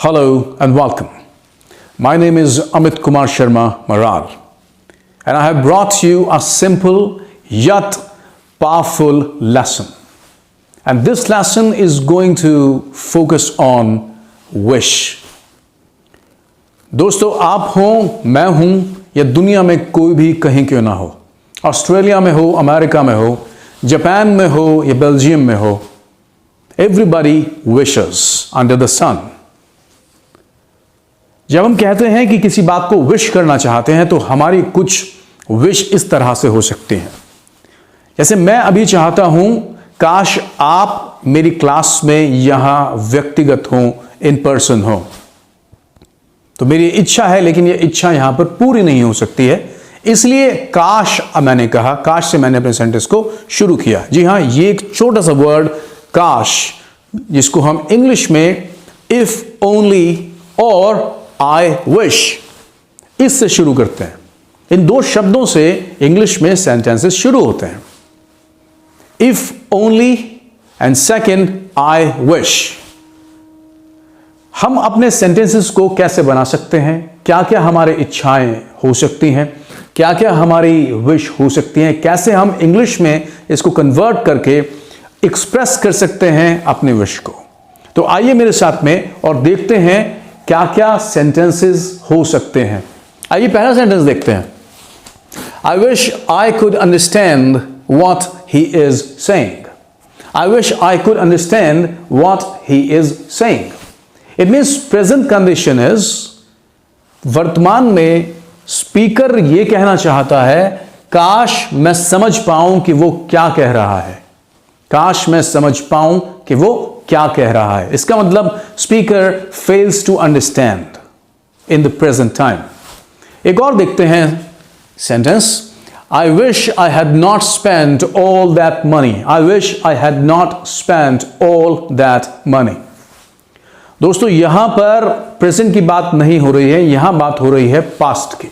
Hello and welcome. My name is Amit Kumar Sharma Maral, and I have brought you a simple yet powerful lesson. And this lesson is going to focus on wish. दोस्तों, आप हो, मैं हूं, या दुनिया में कोई भी कहीं क्यों ना हो, ऑस्ट्रेलिया में हो, अमेरिका में हो, जापान में हो या बेल्जियम में हो, everybody wishes under the sun. जब हम कहते हैं कि किसी बात को विश करना चाहते हैं तो हमारी कुछ विश इस तरह से हो सकती हैं. जैसे मैं अभी चाहता हूं काश आप मेरी क्लास में यहां व्यक्तिगत हो, इन पर्सन हो. तो मेरी इच्छा है, लेकिन यह इच्छा यहां पर पूरी नहीं हो सकती है, इसलिए काश मैंने कहा, काश से मैंने अपने सेंटेंस को शुरू किया. जी हां, ये एक छोटा सा वर्ड काश, जिसको हम इंग्लिश में इफ ओनली और आई विश, इससे शुरू करते हैं. इन दो शब्दों से इंग्लिश में सेंटेंसेस शुरू होते हैं. If only and second I wish. हम अपने सेंटेंसेस को कैसे बना सकते हैं, क्या क्या हमारी इच्छाएं हो सकती हैं, क्या क्या हमारी विश हो सकती हैं, कैसे हम इंग्लिश में इसको कन्वर्ट करके एक्सप्रेस कर सकते हैं अपने विश को. तो आइए मेरे साथ में और देखते हैं क्या क्या सेंटेंसेस हो सकते हैं. आइए पहला सेंटेंस देखते हैं. आई wish I could understand what he is saying. I wish I could understand what he is saying. It means present condition is, वर्तमान में स्पीकर यह कहना चाहता है काश मैं समझ पाऊं कि वो क्या कह रहा है, काश मैं समझ पाऊं कि वो क्या कह रहा है. इसका मतलब speaker fails to understand in the present time. एक और देखते हैं sentence. I wish I had not spent all that money. I wish I had not spent all that money. दोस्तों, यहां पर प्रेजेंट की बात नहीं हो रही है, यहां बात हो रही है पास्ट की.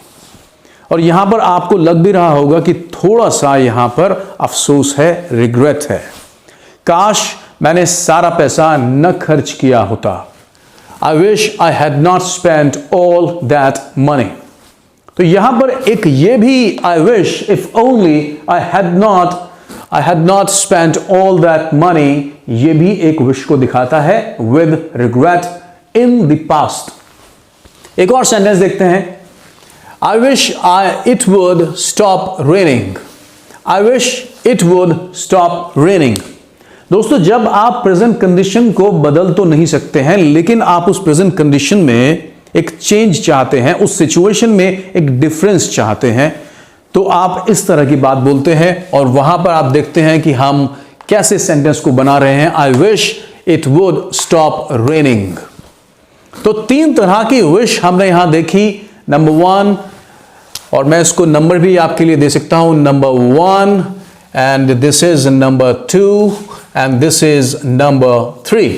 और यहां पर आपको लग भी रहा होगा कि थोड़ा सा यहां पर अफसोस है, रिग्रेट है. काश मैंने सारा पैसा न खर्च किया होता. आई wish I had not spent all that money. तो यहां पर एक ये भी I wish if only I had not spent all that money, ये भी एक विश को दिखाता है with regret in the past. एक और सेंटेंस देखते हैं. I wish it would stop raining. I wish it would stop raining. दोस्तों, जब आप प्रेजेंट कंडीशन को बदल तो नहीं सकते हैं, लेकिन आप उस प्रेजेंट कंडीशन में एक चेंज चाहते हैं, उस सिचुएशन में एक डिफरेंस चाहते हैं, तो आप इस तरह की बात बोलते हैं. और वहां पर आप देखते हैं कि हम कैसे सेंटेंस को बना रहे हैं. I wish it would stop raining. तो तीन तरह की विश हमने यहां देखी. नंबर 1, और मैं इसको नंबर भी आपके लिए दे सकता हूं, number 1, and this is number 2, and this is number 3.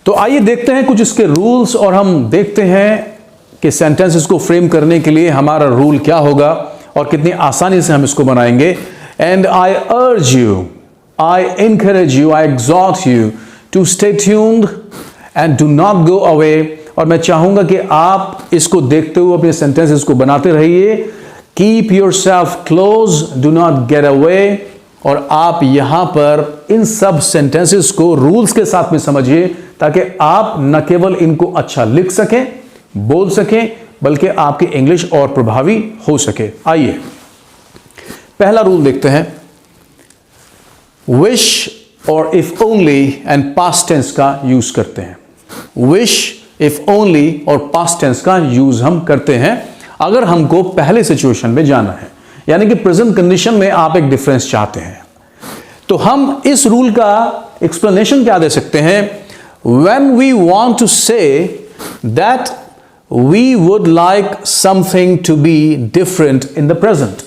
तो आइए देखते हैं कुछ इसके रूल्स, और हम देखते हैं कि सेंटेंसेस को फ्रेम करने के लिए हमारा रूल क्या होगा और कितनी आसानी से हम इसको बनाएंगे. And I urge you, I encourage you, I exhort you to stay tuned and do not go away. और मैं चाहूंगा कि आप इसको देखते हुए अपने सेंटेंसेस को बनाते रहिए. Keep your self close, do not get away. और आप यहां पर इन सब सेंटेंसेस को रूल्स के साथ में समझिए, ताकि आप न केवल इनको अच्छा लिख सकें, बोल सकें, बल्कि आपकी इंग्लिश और प्रभावी हो सके. आइए पहला रूल देखते हैं. विश और if only and past tense का यूज करते हैं. विश, इफ ओनली और पास्ट टेंस का यूज हम करते हैं अगर हमको पहले सिचुएशन में जाना है, यानी कि प्रेजेंट कंडीशन में आप एक डिफरेंस चाहते हैं. तो हम इस रूल का एक्सप्लेनेशन क्या दे सकते हैं. When we want to say that we would like something to be different in the present.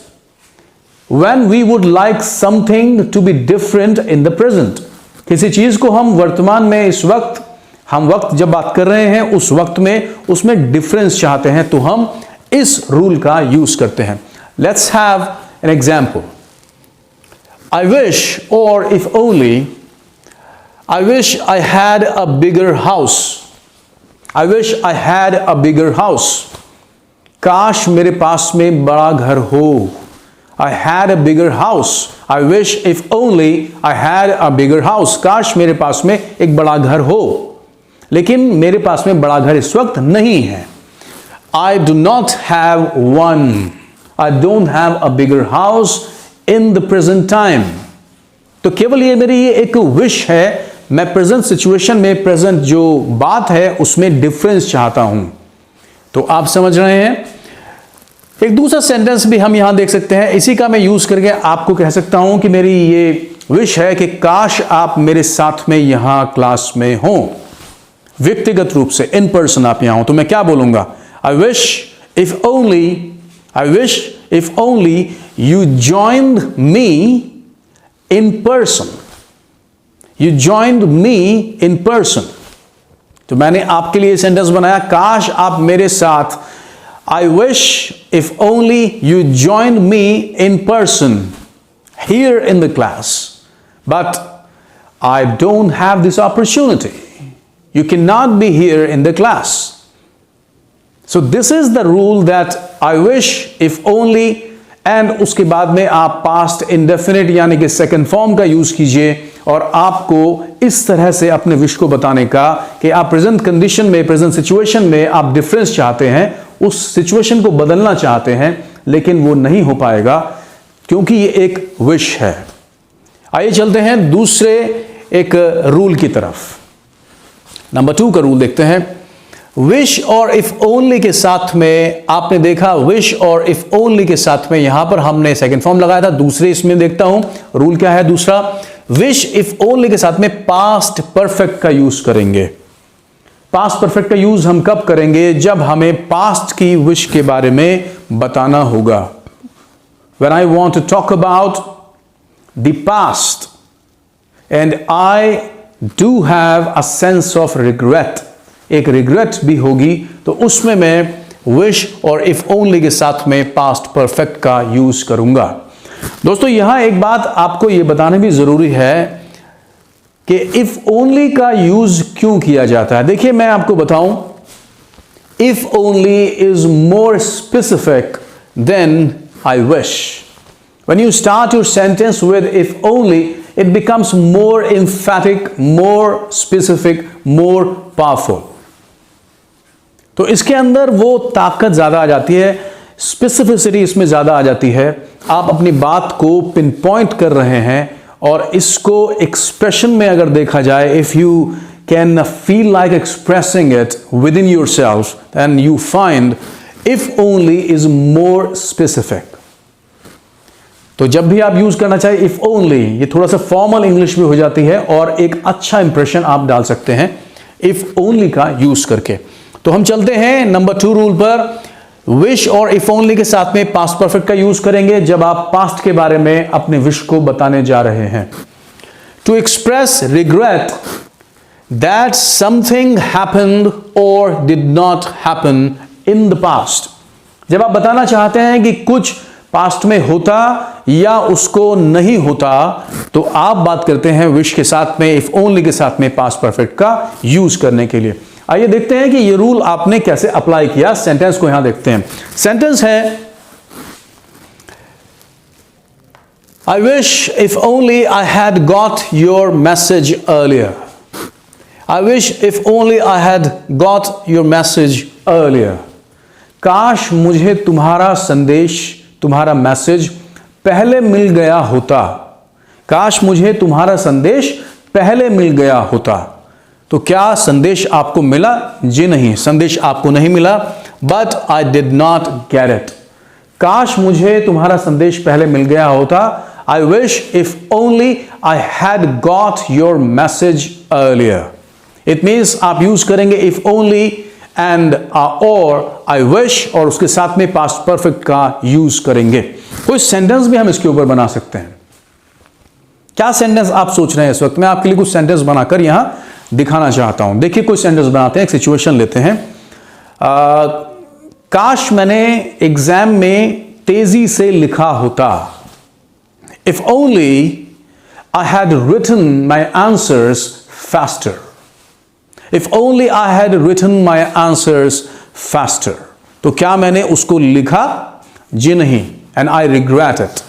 When we would like something to be different in the present. किसी चीज को हम वर्तमान में, इस वक्त, हम वक्त जब बात कर रहे हैं उस वक्त में, उसमें डिफरेंस चाहते हैं, तो हम इस रूल का यूज करते हैं. Let's have an example. I wish, or if only, I wish I had a bigger house. I wish I had a bigger house, काश मेरे पास में बड़ा घर हो। I had a bigger house. I wish if only I had a bigger house. काश मेरे पास में एक बड़ा घर हो, लेकिन मेरे पास में बड़ा घर इस वक्त नहीं है। I do not have one. I don't have a bigger house in the present time. तो केवल ये मेरी ये एक विश है, मैं प्रेजेंट सिचुएशन में, प्रेजेंट जो बात है उसमें डिफरेंस चाहता हूं। तो आप समझ रहे हैं। एक दूसरा सेंटेंस भी हम यहां देख सकते हैं, इसी का मैं यूज करके आपको कह सकता हूं कि मेरी ये विश है कि काश आप मेरे साथ में यहां क्लास में हो, व्यक्तिगत रूप से इन पर्सन आप यहां हो। तो मैं क्या बोलूंगा? I wish if only you joined me in person. You joined me in person. तो मैंने आपके लिए सेंटेंस बनाया, काश आप मेरे साथ, I wish if only you joined me in person here in the class, but I don't have this opportunity. You cannot be here in the class. So this is the rule that I wish if only, and उसके बाद में आप past indefinite यानी कि second form का use कीजिए और आपको इस तरह से अपने विश को बताने का कि आप प्रेजेंट कंडीशन में, प्रेजेंट सिचुएशन में आप डिफरेंस चाहते हैं, उस सिचुएशन को बदलना चाहते हैं, लेकिन वो नहीं हो पाएगा क्योंकि ये एक विश है। आइए चलते हैं दूसरे एक रूल की तरफ। नंबर 2 का रूल देखते हैं। विश और इफ ओनली के साथ में आपने देखा, विश और इफ ओनली के साथ में यहां पर हमने सेकंड फॉर्म लगाया था। दूसरे इसमें देखता हूं रूल क्या है दूसरा, विश इफ ओनली के साथ में पास्ट परफेक्ट का यूज करेंगे। पास्ट परफेक्ट का यूज हम कब करेंगे? जब हमें पास्ट की विश के बारे में बताना होगा। When I want to talk about the past and I do have a sense of regret, एक रिग्रेट भी होगी, तो उसमें मैं विश और इफ ओनली के साथ में पास्ट परफेक्ट का यूज करूंगा। दोस्तों यहां एक बात आपको यह बताना भी जरूरी है कि इफ ओनली का यूज क्यों किया जाता है। देखिए मैं आपको बताऊं, if only is more specific then I wish. When you start your sentence with if only, it becomes more emphatic, more specific, more powerful. तो इसके अंदर वो ताकत ज्यादा आ जाती है, स्पेसिफिसिटी इसमें ज्यादा आ जाती है। आप अपनी बात को पिन पॉइंट कर रहे हैं और इसको एक्सप्रेशन में अगर देखा जाए, if you can feel like expressing it within yourself, then you find if only is more specific. तो जब भी आप यूज करना चाहे इफ ओनली, ये थोड़ा सा फॉर्मल इंग्लिश में हो जाती है और एक अच्छा इंप्रेशन आप डाल सकते हैं इफ ओनली का यूज करके। तो हम चलते हैं नंबर 2 रूल पर। विश और इफ ओनली के साथ में पास्ट परफेक्ट का यूज करेंगे जब आप पास्ट के बारे में अपने विश को बताने जा रहे हैं। To express regret that something happened or did not happen in the past. जब आप बताना चाहते हैं कि कुछ पास्ट में होता या उसको नहीं होता, तो आप बात करते हैं विश के साथ में, इफ ओनली के साथ में पास्ट परफेक्ट का यूज करने के लिए। आइए देखते हैं कि ये रूल आपने कैसे अप्लाई किया। सेंटेंस को यहां देखते हैं। सेंटेंस है, I wish if only I had got your message earlier. I wish if only I had got your message earlier. काश मुझे तुम्हारा संदेश, तुम्हारा मैसेज पहले मिल गया होता। काश मुझे तुम्हारा संदेश पहले मिल गया होता। तो क्या संदेश आपको मिला? जी नहीं, संदेश आपको नहीं मिला। But I did not get it. काश मुझे तुम्हारा संदेश पहले मिल गया होता। I wish if only I had got your message earlier. It means आप यूज करेंगे इफ ओनली एंड और आई विश और उसके साथ में पास्ट परफेक्ट का यूज करेंगे। कोई सेंटेंस भी हम इसके ऊपर बना सकते हैं। क्या सेंटेंस आप सोच रहे हैं इस वक्त? मैं आपके लिए कुछ सेंटेंस बनाकर यहां दिखाना चाहता हूं। देखिए कोई सेंटेंस बनाते हैं, एक सिचुएशन लेते हैं। काश मैंने एग्जाम में तेजी से लिखा होता। If only I had written my answers faster. If only I had written my answers faster. तो क्या मैंने उसको लिखा? जी नहीं. And I regret it.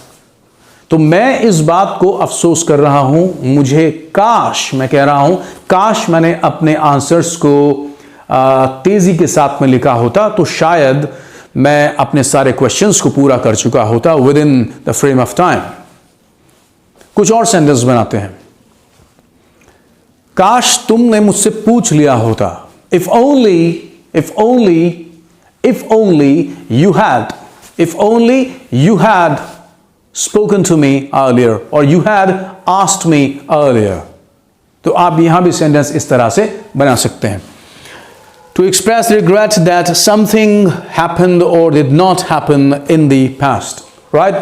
तो मैं इस बात को अफसोस कर रहा हूं, मुझे काश, मैं कह रहा हूं, काश मैंने अपने आंसर्स को तेजी के साथ में लिखा होता तो शायद मैं अपने सारे क्वेश्चंस को पूरा कर चुका होता with in the frame of time. कुछ और सेंटेंस बनाते हैं. काश तुमने मुझसे पूछ लिया होता. If only you had spoken to me earlier or you had asked me earlier. तो आप यहां भी सेंटेंस इस तरह से बना सकते हैं. To express regret that something happened or did not happen in the past. Right?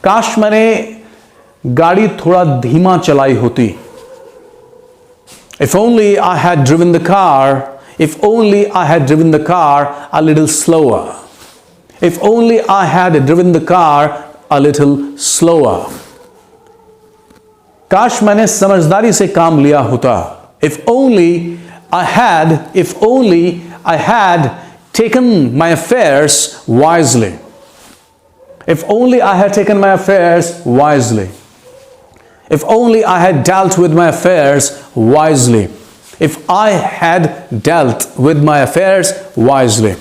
काश मैंने गाड़ी थोड़ा धीमा चलाई होती. If only I had driven the car a little slower. If only I had driven the car a little slower. काश मैंने समझदारी से काम लिया होता. If only I had taken my affairs wisely. If only I had taken my affairs wisely. If only I had dealt with my affairs wisely. If I had dealt with my affairs wisely.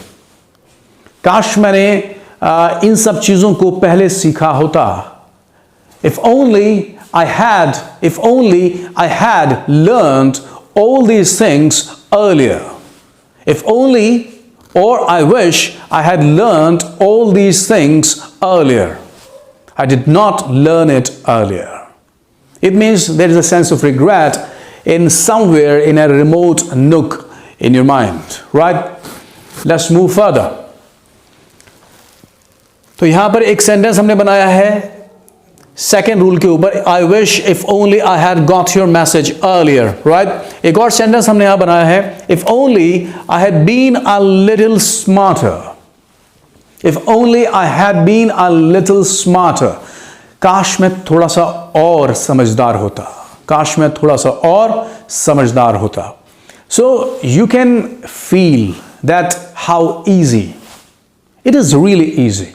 काश मैंने इन सब चीजों को पहले सीखा होता. If only I had learned all these things earlier. If only, or I wish I had learned all these things earlier. I did not learn it earlier. It means there is a sense of regret in somewhere in a remote nook in your mind, right? Let's move further. तो यहां पर एक sentence हमने बनाया है second rule के ऊपर. I wish if only I had got your message earlier, right? एक और सेंटेंस हमने यहां बनाया है. If only I had been a little smarter. If only I had been a little smarter. काश मैं थोड़ा सा और समझदार होता. काश मैं थोड़ा सा और समझदार होता. So you can feel that how easy. It is really easy.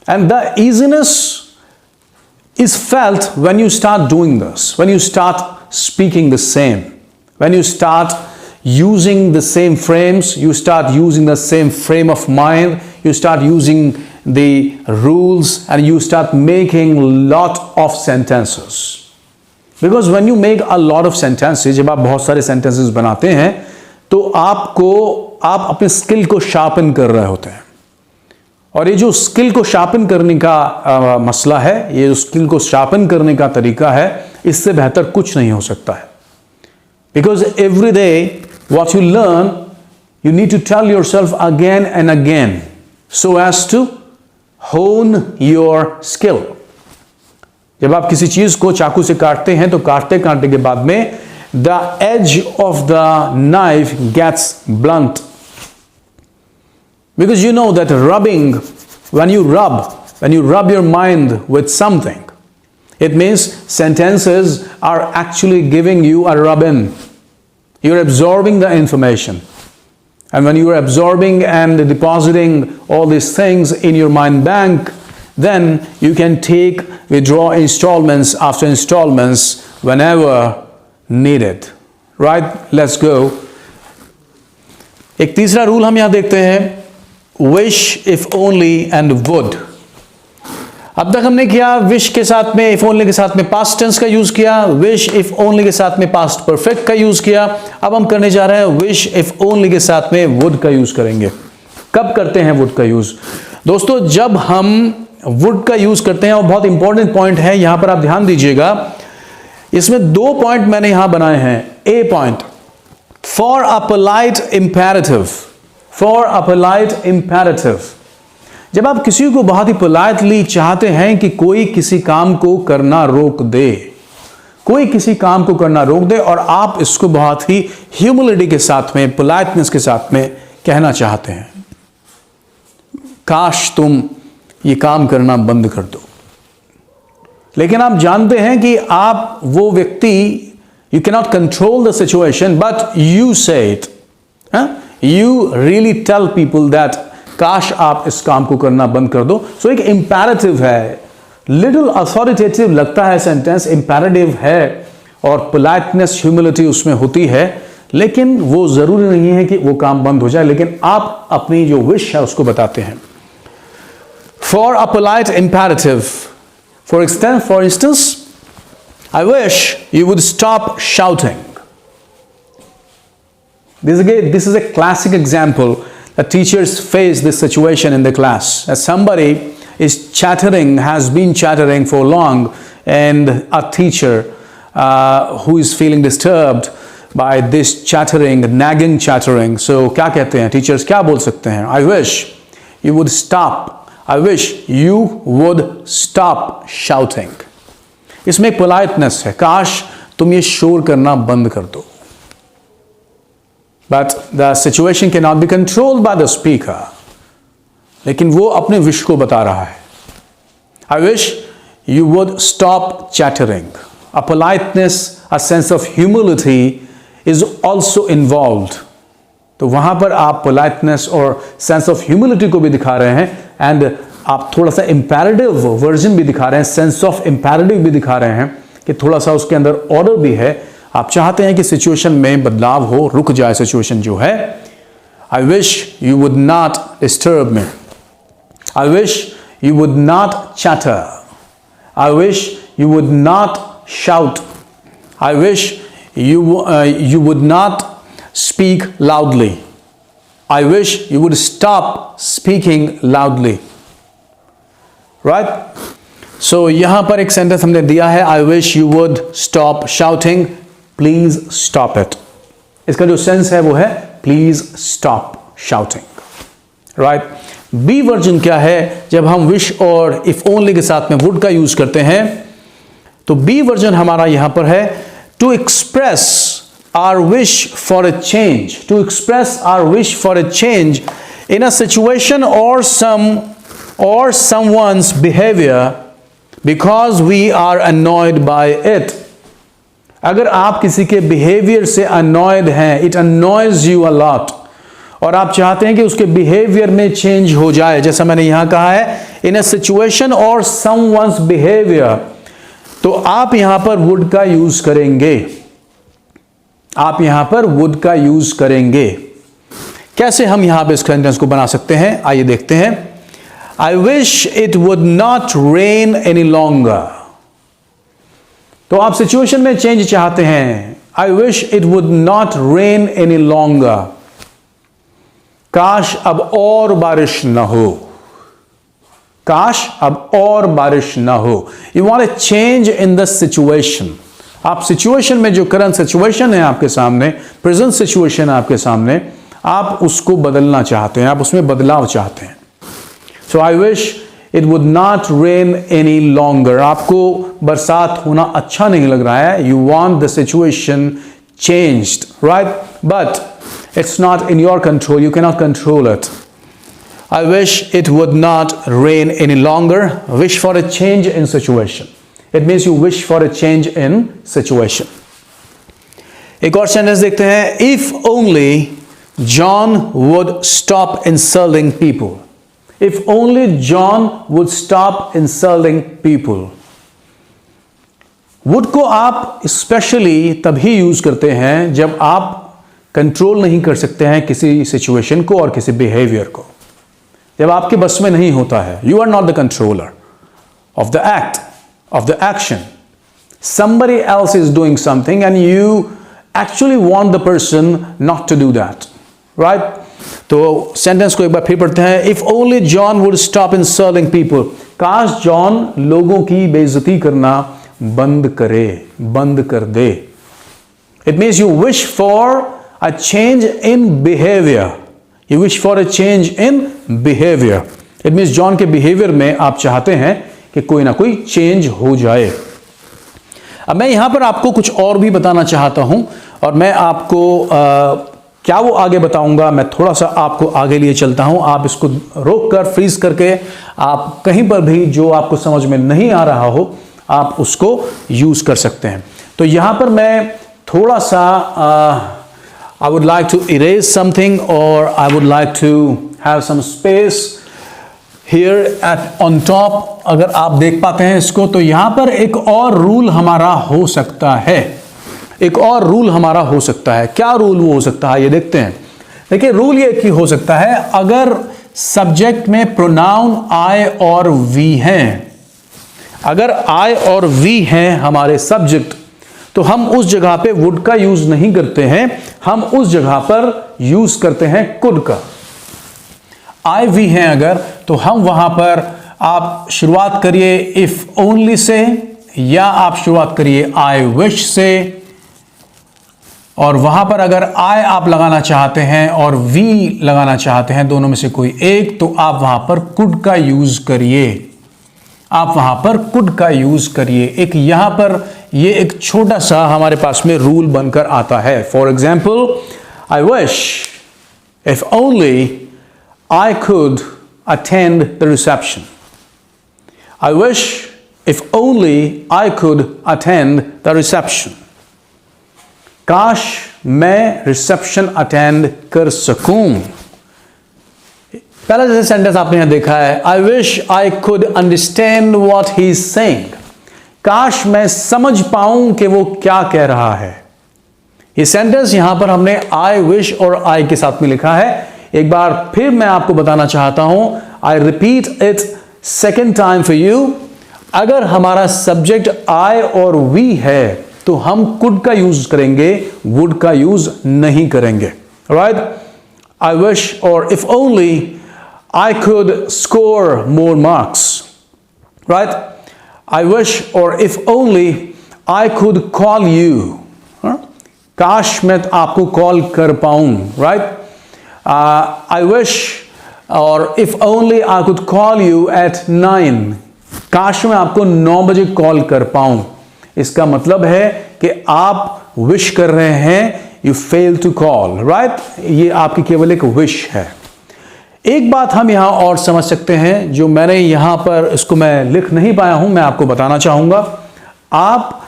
And the easiness is felt when you start doing this, when you start speaking the same, when you start using the same frames, you start using the same frame of mind, you start using the rules and you start making lot of sentences. Because when you make a lot of sentences, जब आप बहुत सारे sentences बनाते हैं तो आप अपने skill को शार्पन कर रहे होते हैं. और ये जो स्किल को शार्पन करने का मसला है, ये जो स्किल को शार्पन करने का तरीका है, इससे बेहतर कुछ नहीं हो सकता है. Because every day what you learn, you need to tell yourself again and again so as to hone your skill. जब आप किसी चीज को चाकू से काटते हैं तो काटते काटते के बाद में the edge of the knife gets blunt. Because you know that rubbing, when you rub your mind with something, it means sentences are actually giving you a rub-in. You're absorbing the information. And when you are absorbing and depositing all these things in your mind bank, then you can withdraw installments after installments whenever needed. Right? Let's go. एक तीसरा rule हम यहां देखते हैं. Wish if only and would. अब तक हमने किया wish के साथ में, if only के साथ में past tense का यूज किया, wish if only के साथ में past perfect का यूज किया. अब हम करने जा रहे हैं wish if only के साथ में would का यूज करेंगे. कब करते हैं would का यूज? दोस्तों, जब हम would का यूज करते हैं, और बहुत इंपॉर्टेंट पॉइंट है, यहां पर आप ध्यान दीजिएगा. इसमें दो पॉइंट मैंने यहां बनाए हैं. A point, for a polite imperative. For a polite imperative. जब आप किसी को बहुत ही पोलाइटली चाहते हैं कि कोई किसी काम को करना रोक दे, कोई किसी काम को करना रोक दे, और आप इसको बहुत ही ह्यूमिलिटी के साथ में, पोलाइटनेस के साथ में कहना चाहते हैं, काश तुम ये काम करना बंद कर दो. लेकिन आप जानते हैं कि आप वो व्यक्ति You cannot control the situation, but you say it. You really tell people that काश आप इस काम को करना बंद कर दो. So एक imperative है. Little authoritative लगता है सेंटेंस, imperative है और politeness, humility उसमें होती है, लेकिन वो जरूरी नहीं है कि वो काम बंद हो जाए, लेकिन आप अपनी जो विश है उसको बताते हैं. For a polite imperative, for instance, I wish you would stop shouting. This is a classic example that teachers face this situation in the class. As somebody is chattering, has been chattering for long, and a teacher who is feeling disturbed by this chattering, nagging chattering. So क्या कहते हैं teachers, क्या बोल सकते हैं? I wish you would stop. I wish you would stop shouting. इसमें politeness है, काश तुम ये शोर करना बंद कर दो. But the situation cannot be controlled by the speaker. लेकिन वो अपने विश को बता रहा है. I wish you would stop chattering. A politeness, a sense of humility is also involved. तो वहां पर आप politeness और sense of humility को भी दिखा रहे हैं, and आप थोड़ा सा imperative वर्जन भी दिखा रहे हैं, sense of imperative भी दिखा रहे हैं कि थोड़ा सा उसके अंदर ऑर्डर भी है. आप चाहते हैं कि सिचुएशन में बदलाव हो, रुक जाए सिचुएशन जो है. I wish you would not disturb me. I wish you would not chatter. I wish you would not shout. I wish you would not speak loudly. I wish you would stop speaking loudly. Right? So यहां पर एक sentence हमने दिया है, I wish you would stop shouting. Please stop it. इसका जो sense है वो है please stop shouting. Right? B version क्या है? जब हम विश और इफ ओनली के साथ में वुड का यूज करते हैं, तो बी वर्जन हमारा यहां पर है to express our wish for a change. To express our wish for a change in a situation or someone's behavior because we are annoyed by it. अगर आप किसी के बिहेवियर से अनॉयड हैं, it annoys you a lot, और आप चाहते हैं कि उसके बिहेवियर में चेंज हो जाए, जैसा मैंने यहां कहा है इन अ सिचुएशन और समवन्स बिहेवियर, तो आप यहां पर वुड का यूज करेंगे. आप यहां पर वुड का यूज करेंगे. कैसे हम यहां पे इस सेंटेंस को बना सकते हैं, आइए देखते हैं. I wish it would not rain any longer. तो आप सिचुएशन में चेंज चाहते हैं. I wish it would not rain any longer. काश अब और बारिश न हो. काश अब और बारिश न हो. You want a change in the situation. आप सिचुएशन में जो करंट सिचुएशन है आपके सामने, प्रेजेंट सिचुएशन है आपके सामने, आप उसको बदलना चाहते हैं, आप उसमें बदलाव चाहते हैं. So I wish it would not rain any longer. आपको बरसात होना अच्छा नहीं लग रहा है. You want the situation changed, right? But it's not in your control. You cannot control it. I wish it would not rain any longer. Wish for a change in situation. It means you wish for a change in situation. एक और sentence देखते हैं. If only John would stop insulting people. If only John would stop insulting people. Would को आप specially तभी use करते हैं जब आप कंट्रोल नहीं कर सकते हैं किसी सिचुएशन को और किसी बिहेवियर को, जब आपके बस में नहीं होता है. You are not the controller of the act, of the action. Somebody else is doing something and you actually want the person not to do that, right? तो सेंटेंस को एक बार फिर पढ़ते हैं. If only John would stop insulting people. काश John लोगों की बेइज्जती करना बंद करे, बंद कर दे. It means you wish for a change in behavior. You wish for a change in behavior. It means John के बिहेवियर में आप चाहते हैं कि कोई ना कोई चेंज हो जाए. अब मैं यहां पर आपको कुछ और भी बताना चाहता हूं, और मैं आपको क्या वो आगे बताऊंगा, मैं थोड़ा सा आपको आगे लिए चलता हूं. आप इसको रोक कर फ्रीज करके आप कहीं पर भी जो आपको समझ में नहीं आ रहा हो आप उसको यूज कर सकते हैं. तो यहां पर मैं थोड़ा सा I would like to erase something और I would like to have some space here at on top. अगर आप देख पाते हैं इसको तो यहां पर एक और रूल हमारा हो सकता है, एक और रूल हमारा हो सकता है। क्या रूल वो हो सकता है ये देखते हैं। देखिए रूल ये कि हो सकता है अगर सब्जेक्ट में प्रोनाउन आई और वी हैं, अगर आई और वी हैं हमारे सब्जेक्ट, तो हम उस जगह पे वुड का यूज नहीं करते हैं, हम उस जगह पर यूज करते हैं कुड का। आई वी हैं अगर, तो हम वहां पर आप शुरुआत करिए इफ ओनली से, या आप शुरुआत करिए आई विश से, और वहां पर अगर आई आप लगाना चाहते हैं और वी लगाना चाहते हैं, दोनों में से कोई एक, तो आप वहां पर कुड का यूज करिए, आप वहां पर कुड का यूज करिए। एक यहां पर ये एक छोटा सा हमारे पास में रूल बनकर आता है। For example, I wish if only I could attend the reception. I wish if only I could attend the reception. काश मैं रिसेप्शन अटेंड कर सकूं। पहला जैसे सेंटेंस आपने यहां देखा है, I wish I could understand what he is saying. काश मैं समझ पाऊं कि वो क्या कह रहा है। ये सेंटेंस यहां पर हमने I wish और I के साथ में लिखा है। एक बार फिर मैं आपको बताना चाहता हूं, I repeat it second time for you. अगर हमारा सब्जेक्ट आई और वी है तो हम कुड का यूज करेंगे, वुड का यूज नहीं करेंगे। राइट, आई विश और if only I could score more marks. Right, I wish और if only I could call you. काश मैं आपको कॉल कर पाऊं। राइट, I wish or if only I could call you at 9. काश मैं आपको 9 बजे कॉल कर पाऊं। इसका मतलब है कि आप विश कर रहे हैं, you fail to call, right? ये आपकी केवल एक विश है। एक बात हम यहां और समझ सकते हैं, जो मैंने यहां पर इसको मैं लिख नहीं पाया हूं, मैं आपको बताना चाहूंगा। आप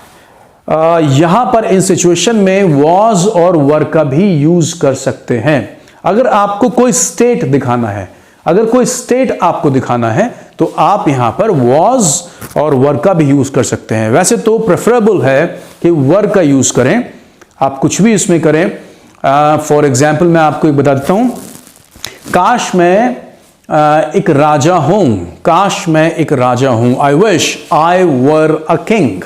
यहां पर इन सिचुएशन में was और were का भी यूज कर सकते हैं। अगर आपको कोई स्टेट दिखाना है, अगर कोई स्टेट आपको दिखाना है, तो आप यहां पर was और were का भी यूज कर सकते हैं। वैसे तो प्रेफरेबल है कि were का यूज करें, आप कुछ भी इसमें करें। फॉर एग्जाम्पल मैं आपको एक बता देता हूं, काश मैं एक राजा हूं, काश मैं एक राजा हूं। आई wish I were a king.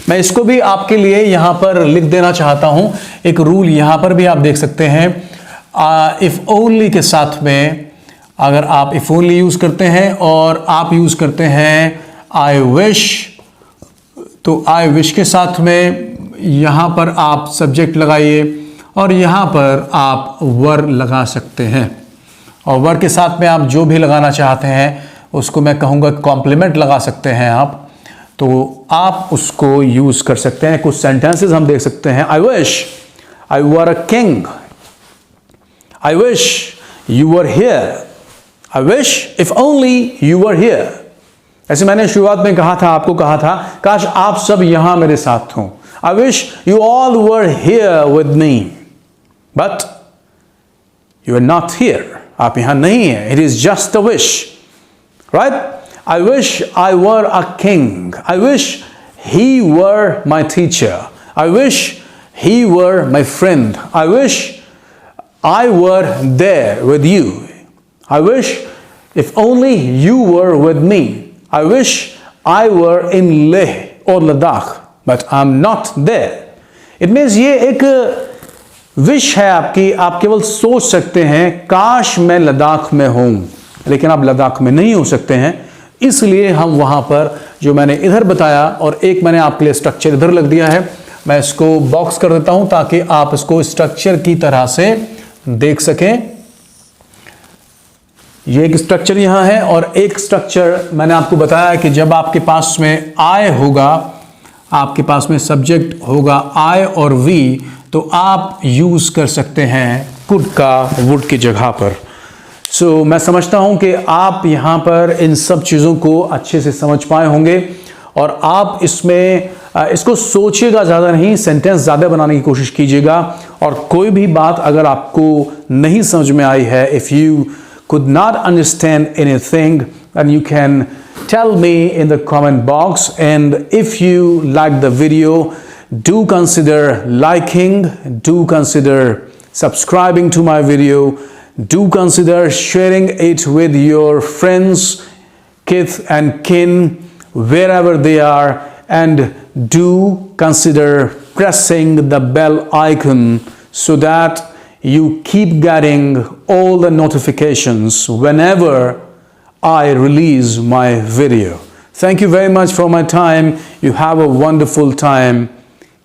मैं इसको भी आपके लिए यहां पर लिख देना चाहता हूं। एक रूल यहां पर भी आप देख सकते हैं, इफ ओनली के साथ में अगर आप इफ ओनली यूज करते हैं और आप यूज करते हैं आई विश, तो आई विश के साथ में यहां पर आप सब्जेक्ट लगाइए और यहां पर आप वर लगा सकते हैं, और वर के साथ में आप जो भी लगाना चाहते हैं उसको मैं कहूंगा कॉम्प्लीमेंट लगा सकते हैं आप, तो आप उसको यूज कर सकते हैं। कुछ सेंटेंसेस हम देख सकते हैं, आई wish I were a king, I wish you were here. I wish if only you were here. ऐसे मैंने शुरुआत में कहा था, आपको कहा था, काश आप सब यहां मेरे साथ हों। I wish you all were here with me. But you are not here. आप यहां नहीं हैं. It is just a wish. Right? I wish I were a king. I wish he were my teacher. I wish he were my friend. I wish I were there with you. I wish if only you were with me. I wish I were in Leh or Ladakh, but I'm not there. It means ये एक wish है आपकी, आप केवल सोच सकते हैं काश मैं लद्दाख में हूं, लेकिन आप लद्दाख में नहीं हो सकते हैं। इसलिए हम वहां पर जो मैंने इधर बताया और एक मैंने आपके लिए स्ट्रक्चर इधर लग दिया है, मैं इसको बॉक्स कर देता हूं ताकि आप इसको स्ट्रक्चर की तरह से देख सकें। ये एक स्ट्रक्चर यहां है और एक स्ट्रक्चर मैंने आपको बताया कि जब आपके पास में आई होगा, आपके पास में सब्जेक्ट होगा आई और वी, तो आप यूज कर सकते हैं कुड का वुड की जगह पर। सो मैं समझता हूं कि आप यहां पर इन सब चीज़ों को अच्छे से समझ पाए होंगे और आप इसमें इसको सोचिएगा ज़्यादा नहीं, सेंटेंस ज़्यादा बनाने की कोशिश कीजिएगा। और कोई भी बात अगर आपको नहीं समझ में आई है, if you could not understand anything, then you can tell me in the comment box. And if you like the video, do consider liking, do consider subscribing to my video, do consider sharing it with your friends, kith and kin, wherever they are, and do consider pressing the bell icon so that you keep getting all the notifications whenever I release my video. Thank you very much for my time. You have a wonderful time.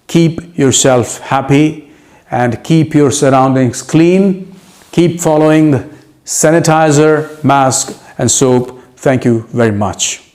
Keep yourself happy and keep your surroundings clean. Keep following sanitizer, mask and soap. Thank you very much.